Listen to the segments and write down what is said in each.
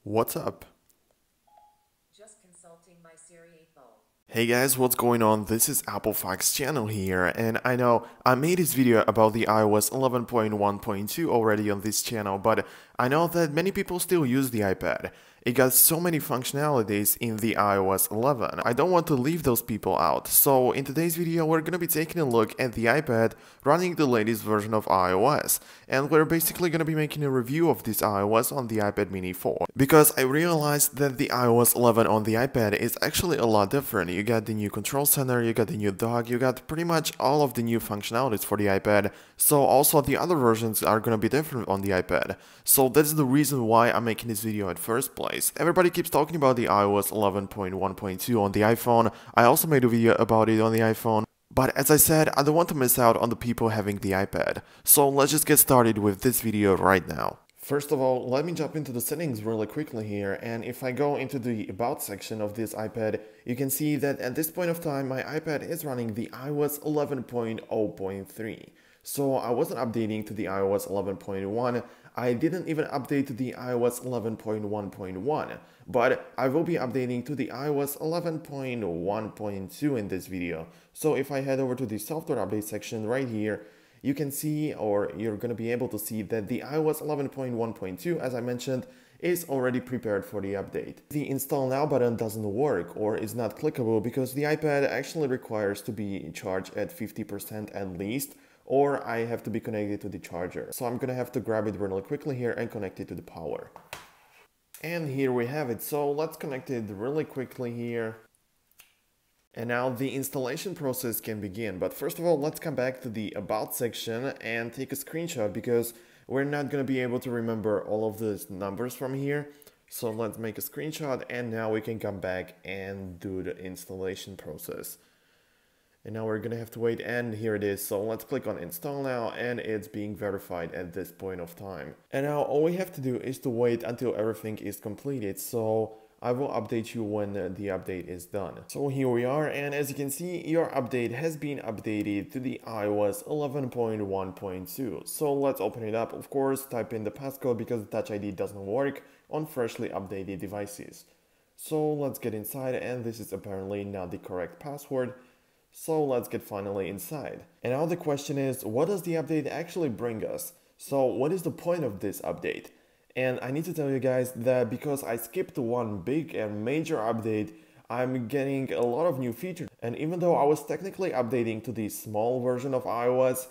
What's up? Just consulting my Siri phone. Hey guys, what's going on? This is Apple Fox channel here, and I know I made this video about the iOS 11.1.2 already on this channel, but I know that many people still use the iPad. It got so many functionalities in the iOS 11. I don't want to leave those people out, so in today's video we're gonna be taking a look at the iPad running the latest version of iOS, and we're basically gonna be making a review of this iOS on the iPad mini 4. Because I realized that the iOS 11 on the iPad is actually a lot different. You got the new control center, you got the new dock, you got pretty much all of the new functionalities for the iPad, so also the other versions are gonna be different on the iPad. So that's the reason why I'm making this video at first place. Everybody keeps talking about the iOS 11.1.2 on the iPhone. I also made a video about it on the iPhone. But as I said, I don't want to miss out on the people having the iPad. So let's just get started with this video right now. First of all, let me jump into the settings really quickly here, and if I go into the About section of this iPad, you can see that at this point of time my iPad is running the iOS 11.0.3. So I wasn't updating to the iOS 11.1, I didn't even update to the iOS 11.1.1, but I will be updating to the iOS 11.1.2 in this video. So if I head over to the software update section right here, you can see, or you're going to be able to see, that the iOS 11.1.2, as I mentioned, is already prepared for the update. The Install Now button doesn't work or is not clickable because the iPad actually requires to be charged at 50% at least, or I have to be connected to the charger. So I'm gonna have to grab it really quickly here and connect it to the power. And here we have it. So let's connect it really quickly here. And now the installation process can begin. But first of all, let's come back to the About section and take a screenshot because we're not going to be able to remember all of the numbers from here. So let's make a screenshot and now we can come back and do the installation process. And now we're going to have to wait, and here it is. So let's click on Install Now, and it's being verified at this point of time. And now all we have to do is to wait until everything is completed. So I will update you when the update is done. So here we are, and as you can see, your update has been updated to the iOS 11.1.2. So let's open it up. Of course, type in the passcode because the Touch ID doesn't work on freshly updated devices. So let's get inside, and this is apparently not the correct password. So let's get finally inside. And now the question is, what does the update actually bring us? So what is the point of this update? And I need to tell you guys that because I skipped one big and major update, I'm getting a lot of new features. And even though I was technically updating to the small version of iOS,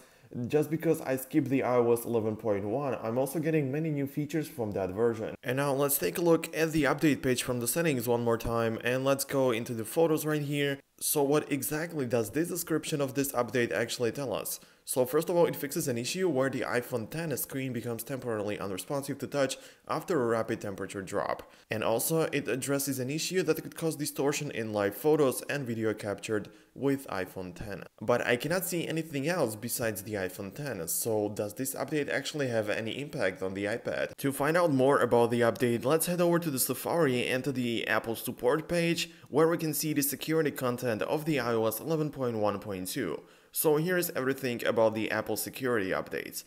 just because I skipped the iOS 11.1, I'm also getting many new features from that version. And now let's take a look at the update page from the settings one more time, and let's go into the photos right here. So what exactly does this description of this update actually tell us? So first of all, it fixes an issue where the iPhone X screen becomes temporarily unresponsive to touch after a rapid temperature drop. And also, it addresses an issue that could cause distortion in live photos and video captured with iPhone X. But I cannot see anything else besides the iPhone X, so does this update actually have any impact on the iPad? To find out more about the update, let's head over to the Safari and to the Apple support page, where we can see the security content of the iOS 11.1.2. So here's everything about the Apple security updates.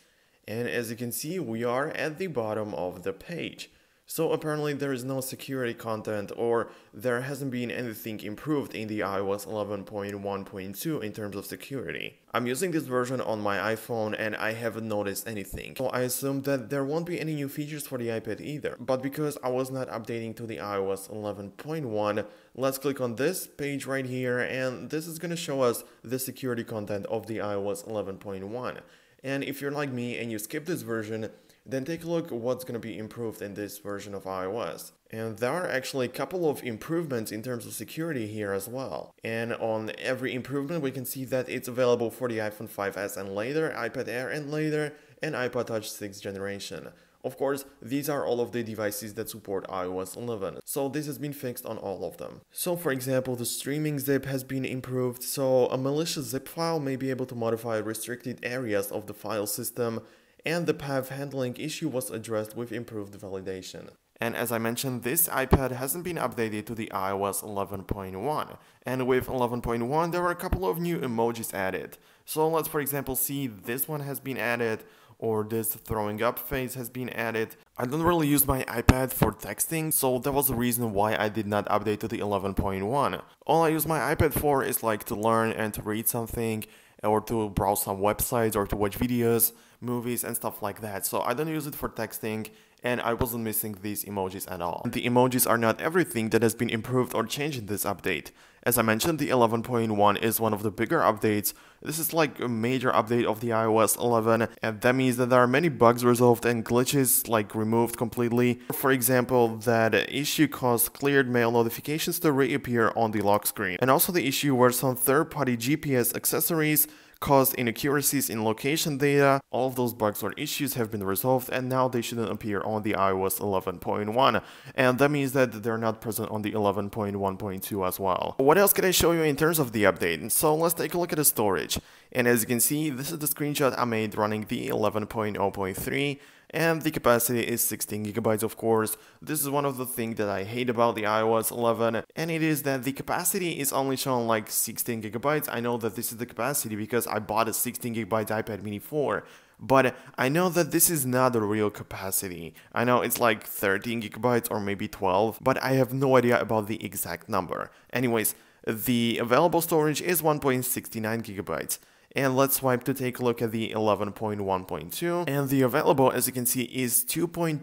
And as you can see, we are at the bottom of the page. So apparently there is no security content, or there hasn't been anything improved in the iOS 11.1.2 in terms of security. I'm using this version on my iPhone and I haven't noticed anything. So I assume that there won't be any new features for the iPad either. But because I was not updating to the iOS 11.1, let's click on this page right here, and this is going to show us the security content of the iOS 11.1. And if you're like me and you skip this version, then take a look at what's going to be improved in this version of iOS. And there are actually a couple of improvements in terms of security here as well. And on every improvement we can see that it's available for the iPhone 5s and later, iPad Air and later, and iPod Touch 6th generation. Of course, these are all of the devices that support iOS 11, so this has been fixed on all of them. So for example, the streaming zip has been improved, so a malicious zip file may be able to modify restricted areas of the file system, and the path handling issue was addressed with improved validation. And as I mentioned, this iPad hasn't been updated to the iOS 11.1. And with 11.1, there were a couple of new emojis added. So let's, for example, see this one has been added, or this throwing up face has been added. I don't really use my iPad for texting, so that was the reason why I did not update to the 11.1. All I use my iPad for is like to learn and to read something, or to browse some websites, or to watch videos, movies, and stuff like that. So I don't use it for texting, and I wasn't missing these emojis at all. The emojis are not everything that has been improved or changed in this update. As I mentioned, the 11.1 is one of the bigger updates. This is like a major update of the iOS 11, and that means that there are many bugs resolved and glitches like removed completely. For example, that issue caused cleared mail notifications to reappear on the lock screen, and also the issue where some third-party GPS accessories caused inaccuracies in location data. All of those bugs or issues have been resolved, and now they shouldn't appear on the iOS 11.1, and that means that they're not present on the 11.1.2 as well. What else can I show you in terms of the update? So let's take a look at the storage, and as you can see, this is the screenshot I made running the 11.0.3, and the capacity is 16 gigabytes, of course. This is one of the things that I hate about the iOS 11, and it is that the capacity is only shown like 16 gigabytes. I know that this is the capacity because I bought a 16 gigabyte iPad mini 4, but I know that this is not the real capacity. I know it's like 13 gigabytes or maybe 12, but I have no idea about the exact number. Anyways, the available storage is 1.69 gigabytes. And let's swipe to take a look at the 11.1.2, and the available, as you can see, is 2.26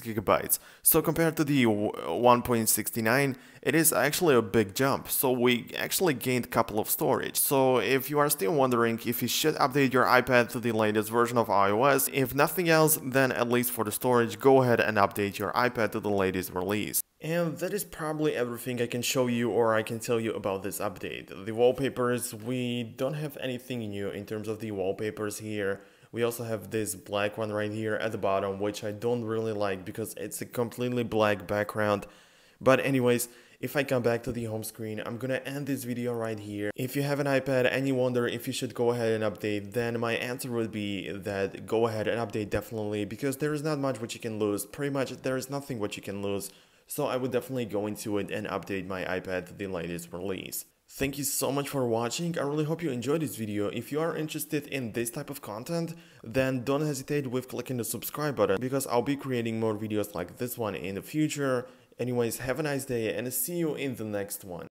gigabytes. So compared to the 1.69, it is actually a big jump. So we actually gained a couple of storage. So if you are still wondering if you should update your iPad to the latest version of iOS, if nothing else, then at least for the storage, go ahead and update your iPad to the latest release. And that is probably everything I can show you or I can tell you about this update. The wallpapers, we don't have anything new in terms of the wallpapers here. We also have this black one right here at the bottom, which I don't really like because it's a completely black background. But anyways, if I come back to the home screen, I'm gonna end this video right here. If you have an iPad and you wonder if you should go ahead and update, then my answer would be that go ahead and update definitely, because there is not much what you can lose. Pretty much there is nothing what you can lose. So I would definitely go into it and update my iPad to the latest release. Thank you so much for watching. I really hope you enjoyed this video. If you are interested in this type of content, then don't hesitate with clicking the subscribe button, because I'll be creating more videos like this one in the future. Anyways, have a nice day and see you in the next one.